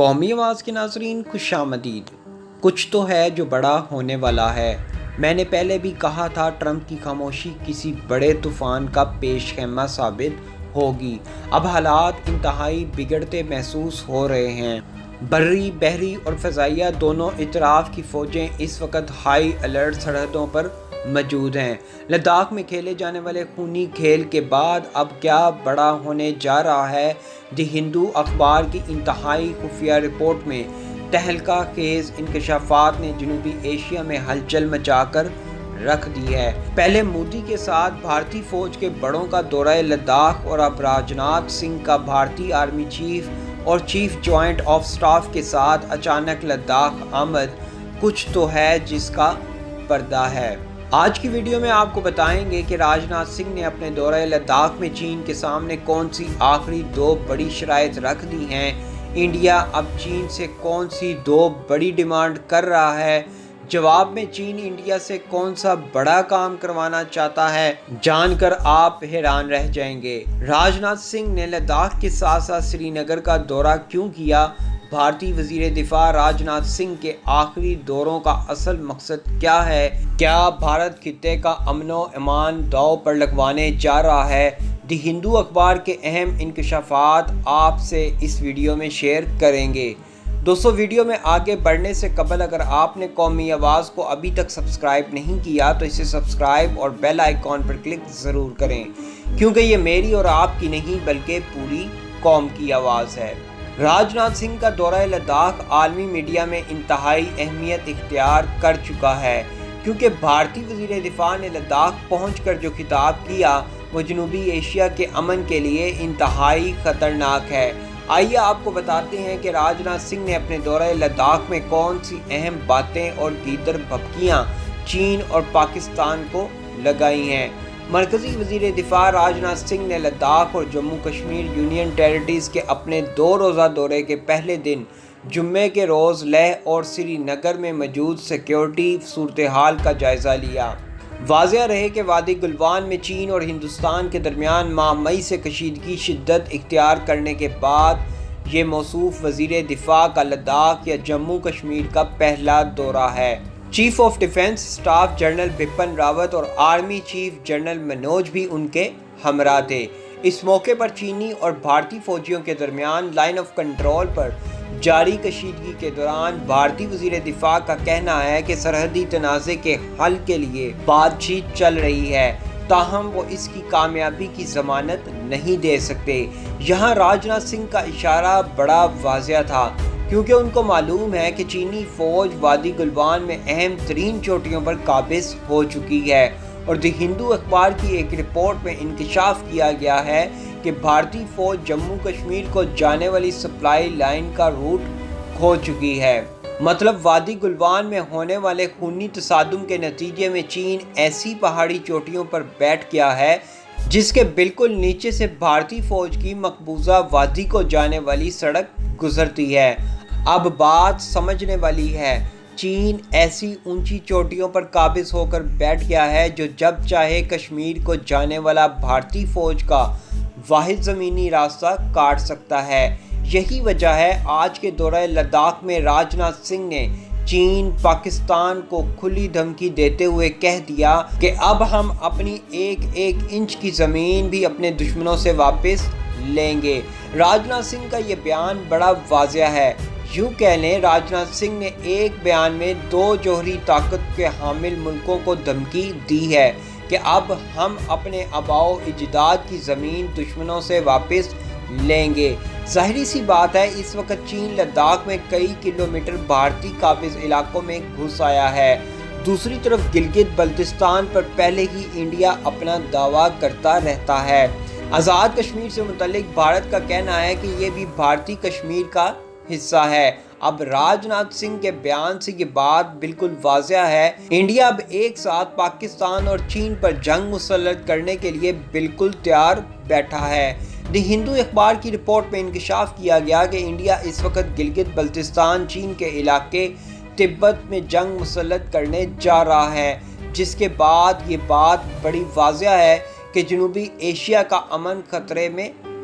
قومی آواز کے ناظرین خوش آمدید۔ کچھ تو ہے جو بڑا ہونے والا ہے۔ میں نے پہلے بھی کہا تھا ٹرمپ کی خاموشی کسی بڑے طوفان کا پیش خیمہ ثابت ہوگی۔ اب حالات انتہائی بگڑتے محسوس ہو رہے ہیں۔ بری، بحری اور فضائیہ دونوں اطراف کی فوجیں اس وقت ہائی الرٹ سرحدوں پر موجود ہیں۔ لداخ میں کھیلے جانے والے خونی کھیل کے بعد اب کیا بڑا ہونے جا رہا ہے؟ دی ہندو اخبار کی انتہائی خفیہ رپورٹ میں تہلکہ خیز انکشافات نے جنوبی ایشیا میں ہلچل مچا کر رکھ دی ہے۔ پہلے مودی کے ساتھ بھارتی فوج کے بڑوں کا دورہ لداخ اور اب راجناتھ سنگھ کا بھارتی آرمی چیف اور چیف جوائنٹ آف سٹاف کے ساتھ اچانک لداخ آمد کچھ تو ہے جس کا پردہ ہے۔ آج کی ویڈیو میں آپ کو بتائیں گے کہ راجناتھ سنگھ نے اپنے دورہ لداخ میں چین کے سامنے کون سی آخری دو بڑی شرائط رکھ دی ہیں۔ انڈیا اب چین سے کون سی دو بڑی ڈیمانڈ کر رہا ہے۔ جواب میں چین انڈیا سے کون سا بڑا کام کروانا چاہتا ہے، جان کر آپ حیران رہ جائیں گے۔ راجناتھ سنگھ نے لداخ کے ساتھ ساتھ سری نگر کا دورہ کیوں کیا؟ بھارتی وزیر دفاع راجناتھ سنگھ کے آخری دوروں کا اصل مقصد کیا ہے؟ کیا بھارت خطے کا امن و امان داؤ پر لگوانے جا رہا ہے؟ دی ہندو اخبار کے اہم انکشافات آپ سے اس ویڈیو میں شیئر کریں گے۔ دوستو، ویڈیو میں آگے بڑھنے سے قبل اگر آپ نے قومی آواز کو ابھی تک سبسکرائب نہیں کیا تو اسے سبسکرائب اور بیل آئیکن پر کلک ضرور کریں، کیونکہ یہ میری اور آپ کی نہیں بلکہ پوری قوم کی آواز ہے۔ راجناتھ سنگھ کا دورہ لداخ عالمی میڈیا میں انتہائی اہمیت اختیار کر چکا ہے، کیونکہ بھارتی وزیر دفاع نے لداخ پہنچ کر جو خطاب کیا وہ جنوبی ایشیا کے امن کے لیے انتہائی خطرناک ہے۔ آئیے آپ کو بتاتے ہیں کہ راجناتھ سنگھ نے اپنے دورہ لداخ میں کون سی اہم باتیں اور دیگر بھبکیاں چین اور پاکستان کو لگائی ہیں۔ مرکزی وزیر دفاع راجناتھ سنگھ نے لداخ اور جموں کشمیر یونین ٹیریٹریز کے اپنے 2 روزہ دورے کے پہلے دن جمعے کے روز لیہ اور سری نگر میں موجود سیکیورٹی صورتحال کا جائزہ لیا۔ واضح رہے کہ وادی گلوان میں چین اور ہندوستان کے درمیان ماہ مئی سے کشیدگی شدت اختیار کرنے کے بعد یہ موصوف وزیر دفاع کا لداخ یا جموں کشمیر کا پہلا دورہ ہے۔ Chief of defence staff general Bipin Rawat اور آرمی چیف جنرل منوج بھی ان کے ہمراہ تھے۔ اس موقع پر چینی اور بھارتی فوجیوں کے درمیان لائن آف کنٹرول پر جاری کشیدگی کے دوران بھارتی وزیر دفاع کا کہنا ہے کہ سرحدی تنازع کے حل کے لیے بات چیت چل رہی ہے، تاہم وہ اس کی کامیابی کی ضمانت نہیں دے سکتے۔ یہاں راجناتھ سنگھ کا اشارہ بڑا واضح تھا، کیونکہ ان کو معلوم ہے کہ چینی فوج وادی گلوان میں اہم ترین چوٹیوں پر قابض ہو چکی ہے، اور دی ہندو اخبار کی ایک رپورٹ میں انکشاف کیا گیا ہے کہ بھارتی فوج جموں کشمیر کو جانے والی سپلائی لائن کا روٹ کھو چکی ہے۔ مطلب وادی گلوان میں ہونے والے خونی تصادم کے نتیجے میں چین ایسی پہاڑی چوٹیوں پر بیٹھ گیا ہے جس کے بالکل نیچے سے بھارتی فوج کی مقبوضہ وادی کو جانے والی سڑک گزرتی ہے۔ اب بات سمجھنے والی ہے، چین ایسی اونچی چوٹیوں پر قابض ہو کر بیٹھ گیا ہے جو جب چاہے کشمیر کو جانے والا بھارتی فوج کا واحد زمینی راستہ کاٹ سکتا ہے۔ یہی وجہ ہے آج کے دورہ لداخ میں راجناتھ سنگھ نے چین، پاکستان کو کھلی دھمکی دیتے ہوئے کہہ دیا کہ اب ہم اپنی ایک ایک انچ کی زمین بھی اپنے دشمنوں سے واپس لیں گے۔ راجناتھ سنگھ کا یہ بیان بڑا واضح ہے۔ یوں کہہ لیں، راجناتھ سنگھ نے ایک بیان میں 2 جوہری طاقت کے حامل ملکوں کو دھمکی دی ہے کہ اب ہم اپنے آباء و اجداد کی زمین دشمنوں سے واپس لیں گے۔ ظاہری سی بات ہے، اس وقت چین لداخ میں کئی کلومیٹر بھارتی قابض علاقوں میں گھس آیا ہے۔ دوسری طرف گلگت بلتستان پر پہلے ہی انڈیا اپنا دعویٰ کرتا رہتا ہے۔ آزاد کشمیر سے متعلق بھارت کا کہنا ہے کہ یہ بھی بھارتی کشمیر کا حصہ ہے۔ اب راجناتھ سنگھ کے بیان سے یہ بات بالکل واضح ہے، انڈیا اب ایک ساتھ پاکستان اور چین پر جنگ مسلط کرنے کے لیے بالکل تیار بیٹھا ہے۔ دی ہندو اخبار کی رپورٹ میں انکشاف کیا گیا کہ انڈیا اس وقت گلگت بلتستان چین کے علاقے تبت میں جنگ مسلط کرنے جا رہا ہے، جس کے بعد یہ بات بڑی واضح ہے کہ جنوبی ایشیا کا امن خطرے میں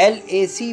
LAC